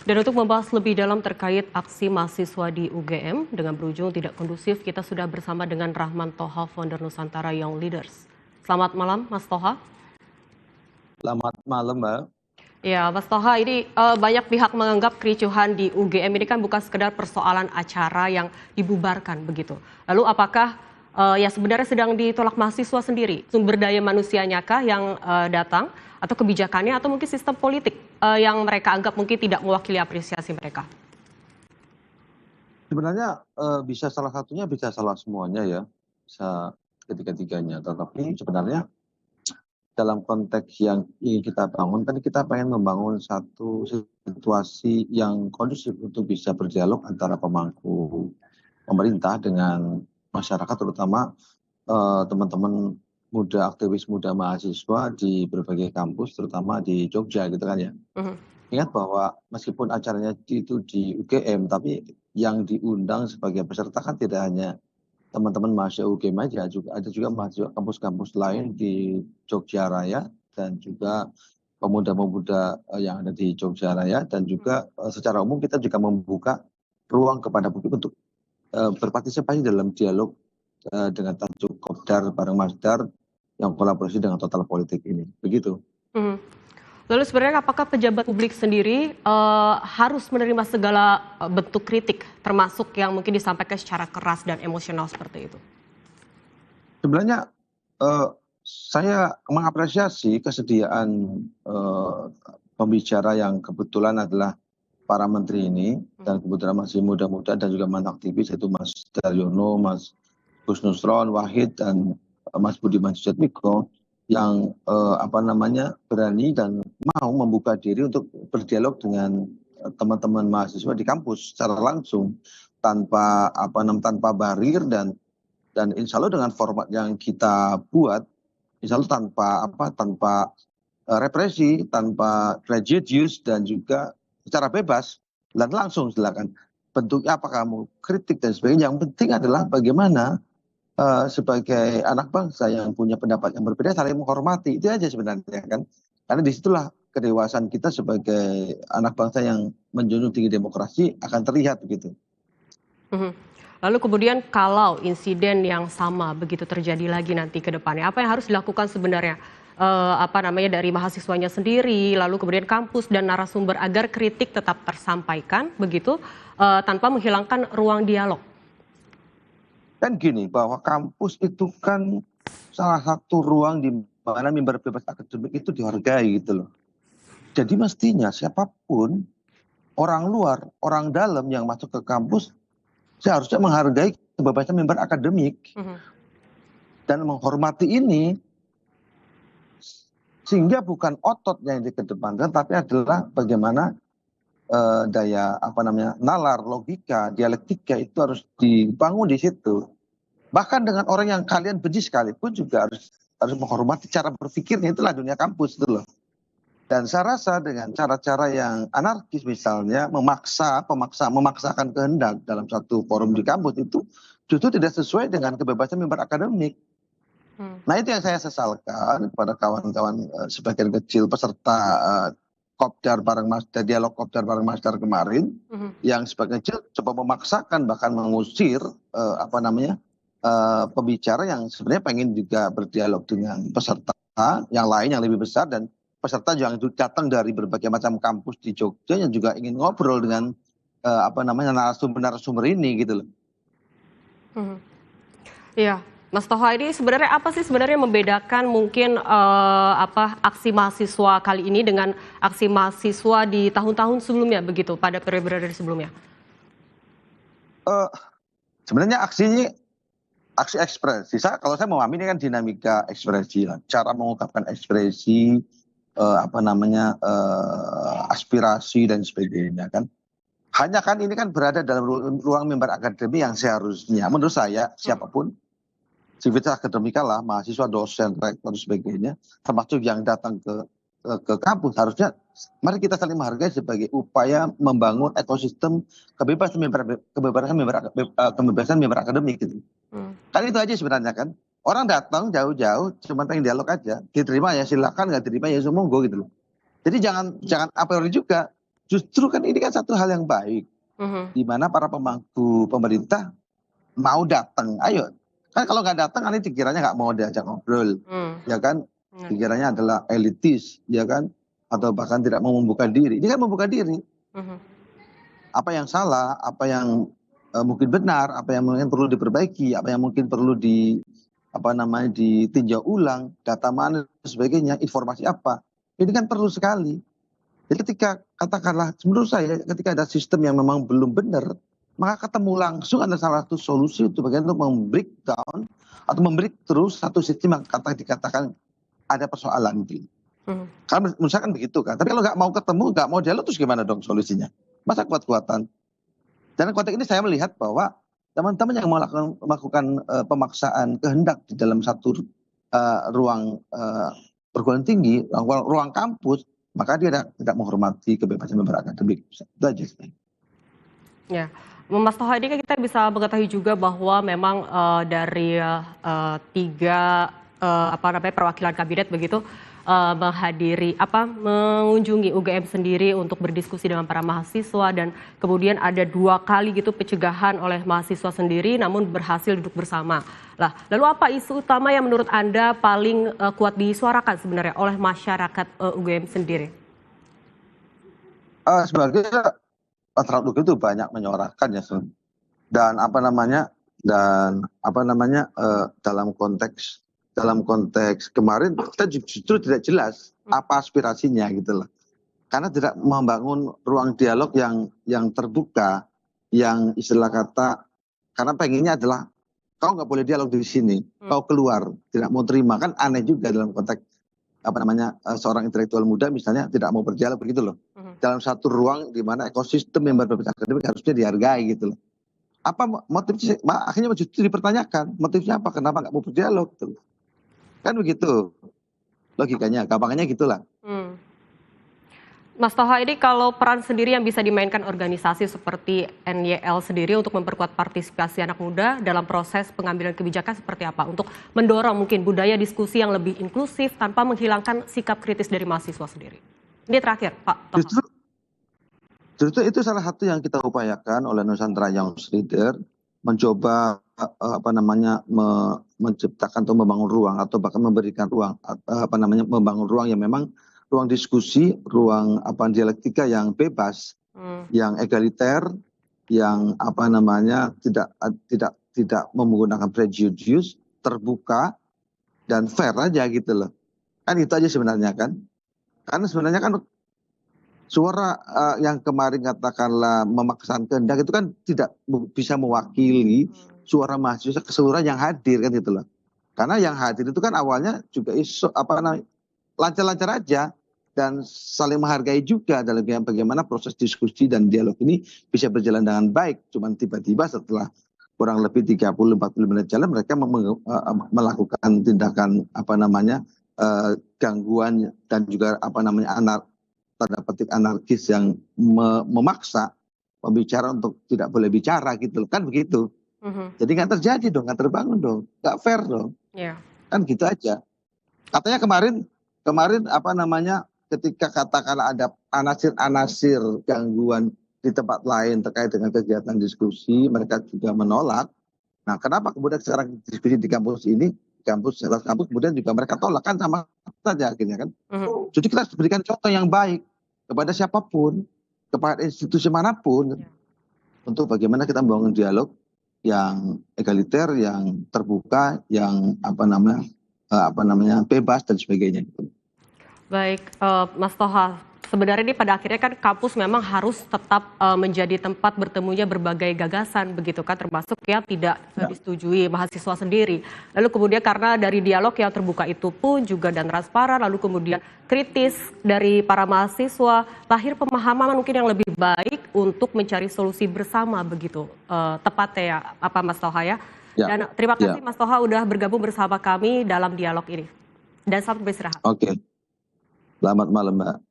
Dan untuk membahas lebih dalam terkait aksi mahasiswa di UGM dengan berujung tidak kondusif, kita sudah bersama dengan Rahman Toha, founder Nusantara Young Leaders. Selamat malam, Mas Toha. Selamat malam, Mbak. Ya, Mas Toha, ini banyak pihak menganggap kericuhan di UGM ini kan bukan sekedar persoalan acara yang dibubarkan begitu. Lalu apakah ya sebenarnya sedang ditolak mahasiswa sendiri? Sumber daya manusianya kah yang datang atau kebijakannya atau mungkin sistem politik yang mereka anggap mungkin tidak mewakili apresiasi mereka? Sebenarnya bisa salah satunya, bisa salah semuanya ya, bisa ketiga-tiganya. Tetapi sebenarnya dalam konteks yang ingin kita bangun, kan kita pengen membangun satu situasi yang kondusif untuk bisa berdialog antara pemangku pemerintah dengan masyarakat, terutama teman-teman muda, aktivis muda mahasiswa di berbagai kampus, terutama di Jogja gitu kan ya. Ingat bahwa meskipun acaranya itu di UGM, tapi yang diundang sebagai peserta kan tidak hanya teman-teman mahasiswa UGM aja, ada juga mahasiswa kampus-kampus lain di Jogja Raya dan juga pemuda-pemuda yang ada di Jogja Raya, dan juga secara umum kita juga membuka ruang kepada publik untuk berpartisipasi dalam dialog dengan tajuk Kopdar bareng Masdar yang kolaborasi dengan Total Politik ini. Begitu. Lalu sebenarnya apakah pejabat publik sendiri harus menerima segala bentuk kritik, termasuk yang mungkin disampaikan secara keras dan emosional seperti itu? Sebenarnya saya mengapresiasi kesediaan pembicara yang kebetulan adalah para menteri ini, dan kebetulan masih muda-muda dan juga mantan aktivis, yaitu Mas Daryono, Mas Gus Nusron, Wahid, dan Mas Budiman Sujatmiko, yang berani dan mau membuka diri untuk berdialog dengan teman-teman mahasiswa di kampus secara langsung, tanpa barir, dan insya Allah dengan format yang kita buat, insya Allah tanpa represi, tanpa prejudice, dan juga secara bebas dan langsung. Silakan bentuknya apa kamu kritik dan sebagainya, yang penting adalah bagaimana sebagai anak bangsa yang punya pendapat yang berbeda saling menghormati. Itu aja sebenarnya kan, karena disitulah kedewasaan kita sebagai anak bangsa yang menjunjung tinggi demokrasi akan terlihat begitu. Lalu kemudian kalau insiden yang sama begitu terjadi lagi nanti ke depannya, apa yang harus dilakukan sebenarnya dari mahasiswanya sendiri, lalu kemudian kampus dan narasumber agar kritik tetap tersampaikan begitu tanpa menghilangkan ruang dialog? Kan gini, bahwa kampus itu kan salah satu ruang di mana mimbar bebas akademik itu dihargai gitu loh. Jadi mestinya siapapun, orang luar, orang dalam yang masuk ke kampus, seharusnya menghargai kebebasan mimbar akademik. Dan menghormati ini, sehingga bukan otot yang dikedepankan, tapi adalah bagaimana nalar, logika, dialektika itu harus dibangun di situ. Bahkan dengan orang yang kalian benci sekalipun juga harus menghormati cara berpikirnya. Itulah dunia kampus itu loh. Dan saya rasa dengan cara-cara yang anarkis, misalnya memaksakan kehendak dalam satu forum di kampus, itu justru tidak sesuai dengan kebebasan mimbar akademik. Nah, itu yang saya sesalkan kepada kawan-kawan sebagian kecil peserta Kopdar bareng Masdar, dialog Kopdar bareng Masdar kemarin, yang sebagian kecil coba memaksakan bahkan mengusir pembicara yang sebenarnya pengen juga berdialog dengan peserta yang lain yang lebih besar, dan peserta yang datang dari berbagai macam kampus di Jogja yang juga ingin ngobrol dengan narasumber ini gitu loh. Iya, Mas Toha, ini sebenarnya apa sih sebenarnya membedakan mungkin aksi mahasiswa kali ini dengan aksi mahasiswa di tahun-tahun sebelumnya begitu, pada periode sebelumnya? Sebenarnya aksi ekspresi. Kalau saya memahami ini kan dinamika ekspresi, cara mengungkapkan ekspresi, aspirasi dan sebagainya kan. Hanya kan ini kan berada dalam ruang mimbar akademi yang seharusnya menurut saya siapapun, civitas akademika lah, mahasiswa, dosen, rektor dan sebagainya, termasuk yang datang ke kampus, harusnya mari kita saling menghargai sebagai upaya membangun ekosistem kebebasan mimbar akademik gitu. Kan itu aja sebenarnya kan. Orang datang jauh-jauh cuma pengen dialog aja, diterima ya silakan, nggak diterima ya monggo gitu loh. Jadi jangan a priori juga Justru kan ini kan satu hal yang baik, Mhm. di mana para pemangku pemerintah mau datang. Ayo, kan kalau nggak datang nanti dikiranya nggak mau diajak ngobrol, Mmm, ya kan? bener. Dikiranya adalah elitis, ya kan? Atau bahkan tidak mau membuka diri. Ini kan membuka diri. Mhm. Apa yang salah, apa yang mungkin benar, apa yang mungkin perlu diperbaiki, apa yang mungkin perlu ditinjau ulang, data mana dan sebagainya, informasi apa. Ini kan perlu sekali. Jadi ketika katakanlah menurut saya ketika ada sistem yang memang belum benar, maka ketemu langsung ada salah satu solusi untuk bagaimana untuk breakdown atau terus satu sistem yang dikatakan ada persoalan gitu. Mhm. Karena menurut saya kan begitu kan. Tapi kalau nggak mau ketemu, nggak mau dialog terus gimana dong solusinya? Masa kuat-kuatan? Dan konteks ini saya melihat bahwa teman-teman yang melakukan pemaksaan kehendak di dalam satu ruang perguruan tinggi, ruang kampus, maka dia tidak menghormati kebebasan berakademik. Itu aja sih. Ya, Mas Toha, ini kan kita bisa mengetahui juga bahwa memang dari tiga perwakilan kabinet begitu mengunjungi UGM sendiri untuk berdiskusi dengan para mahasiswa, dan kemudian ada 2 kali gitu pencegahan oleh mahasiswa sendiri namun berhasil duduk bersama. Lah, lalu apa isu utama yang menurut Anda paling kuat disuarakan sebenarnya oleh masyarakat UGM sendiri? Sebagai masyarakat UGM itu banyak menyuarakan ya, dan dalam konteks kemarin kita justru tidak jelas apa aspirasinya gitu loh. Karena tidak membangun ruang dialog yang terbuka, yang istilah kata, karena pengennya adalah kau nggak boleh dialog di sini, kau keluar, tidak mau terima, kan aneh juga dalam konteks seorang intelektual muda misalnya tidak mau berdialog begitu loh. Dalam satu ruang di mana ekosistem yang berbeda akademik harusnya dihargai gitu loh. Apa motifnya? Akhirnya justru dipertanyakan, motifnya apa? Kenapa nggak mau berdialog? Gitu. Kan begitu logikanya, gampangnya gitulah. Mas Toha, ini kalau peran sendiri yang bisa dimainkan organisasi seperti NYL sendiri untuk memperkuat partisipasi anak muda dalam proses pengambilan kebijakan seperti apa? Untuk mendorong mungkin budaya diskusi yang lebih inklusif tanpa menghilangkan sikap kritis dari mahasiswa sendiri. Ini terakhir, Pak Toha. Justru itu salah satu yang kita upayakan oleh Nusantara Young Leader, mencoba menciptakan atau membangun ruang atau bahkan memberikan ruang membangun ruang yang memang ruang diskusi, ruang dialektika yang bebas, yang egaliter, yang tidak menggunakan prejudice, terbuka dan fair aja gitu loh. Kan itu aja sebenarnya kan. Karena sebenarnya kan suara yang kemarin katakanlah memaksakan kehendak itu kan tidak bisa mewakili suara mahasiswa keseluruhan yang hadir kan gitu loh. Karena yang hadir itu kan awalnya juga lancar-lancar aja dan saling menghargai juga dalam bagaimana proses diskusi dan dialog ini bisa berjalan dengan baik. Cuman tiba-tiba setelah kurang lebih 30-40 menit jalan mereka melakukan tindakan gangguan dan juga tanda petik anarkis yang memaksa pembicara untuk tidak boleh bicara gitu kan begitu. Jadi nggak terjadi dong, nggak terbangun dong, nggak fair dong. Kan gitu aja. Katanya kemarin ketika katakanlah ada anasir gangguan di tempat lain terkait dengan kegiatan diskusi, mereka juga menolak. Nah, kenapa kemudian sekarang diskusi di kampus ini, kampus kemudian juga mereka tolak, kan sama saja akhirnya kan. Jadi kita harus berikan contoh yang baik kepada siapapun, kepada institusi manapun, untuk bagaimana kita membangun dialog yang egaliter, yang terbuka, yang bebas dan sebagainya. Baik, Mas Toha, sebenarnya ini pada akhirnya kan kampus memang harus tetap menjadi tempat bertemunya berbagai gagasan begitu kan, termasuk yang tidak disetujui mahasiswa sendiri. Lalu kemudian karena dari dialog yang terbuka itu pun juga dan transparan, lalu kemudian kritis dari para mahasiswa, lahir pemahaman mungkin yang lebih baik untuk mencari solusi bersama begitu, tepatnya ya Mas Toha ya. Dan terima kasih Mas Toha udah bergabung bersama kami dalam dialog ini. Dan selamat beristirahat. Oke. Selamat malam Mbak.